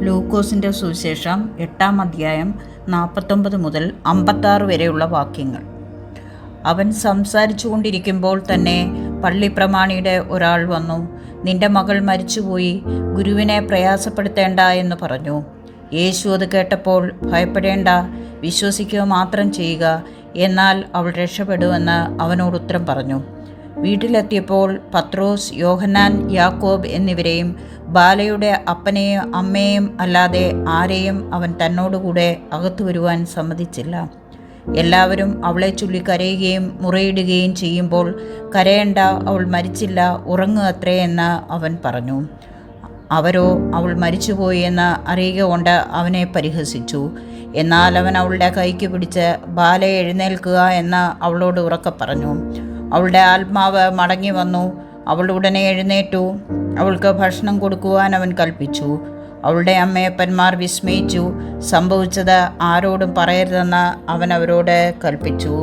ലൂക്കോസിൻ്റെ സുവിശേഷം 8-ാം അധ്യായം 49 മുതൽ 56 വരെയുള്ള വാക്യങ്ങൾ. അവൻ സംസാരിച്ചു കൊണ്ടിരിക്കുമ്പോൾ തന്നെ പള്ളിപ്രമാണിയുടെ ഒരാൾ വന്നു, നിന്റെ മകൾ മരിച്ചുപോയി, ഗുരുവിനെ പ്രയാസപ്പെടുത്തേണ്ട എന്ന് പറഞ്ഞു. യേശു അത് കേട്ടപ്പോൾ, ഭയപ്പെടേണ്ട, വിശ്വസിക്കുക മാത്രം ചെയ്യുക, എന്നാൽ അവൾ രക്ഷപ്പെടുമെന്ന് അവനോട് ഉത്തരം പറഞ്ഞു. വീട്ടിലെത്തിയപ്പോൾ പത്രോസ്, യോഹന്നാൻ, യാക്കോബ് എന്നിവരെയും ബാലയുടെ അപ്പനെയും അമ്മയെയും അല്ലാതെ ആരെയും അവൻ തന്നോടുകൂടെ അകത്തു വരുവാൻ സമ്മതിച്ചില്ല. എല്ലാവരും അവളെ ചൊല്ലി കരയുകയും മുറയിടുകയും ചെയ്യുമ്പോൾ, കരയേണ്ട, അവൾ മരിച്ചില്ല, ഉറങ്ങുക അത്രേ എന്ന് അവൻ പറഞ്ഞു. അവരോ അവൾ മരിച്ചുപോയി എന്ന് അറിയുക കൊണ്ട് അവനെ പരിഹസിച്ചു. എന്നാൽ അവൻ അവളുടെ കൈക്ക് പിടിച്ച്, ബാലയെ എഴുന്നേൽക്കുക എന്ന് അവളോട് ഉറക്കെ പറഞ്ഞു. അവളുടെ ആത്മാവ് മടങ്ങി വന്നു. അവൾ ഉടനെ എഴുന്നേറ്റു. അവൾക്ക് ഭക്ഷണം കൊടുക്കുവാൻ അവൻ കൽപ്പിച്ചു. അവളുടെ അമ്മയപ്പന്മാർ വിസ്മയിച്ചു. സംഭവിച്ചത് ആരോടും പറയരുതെന്ന് അവൻ അവരോട് കൽപ്പിച്ചു.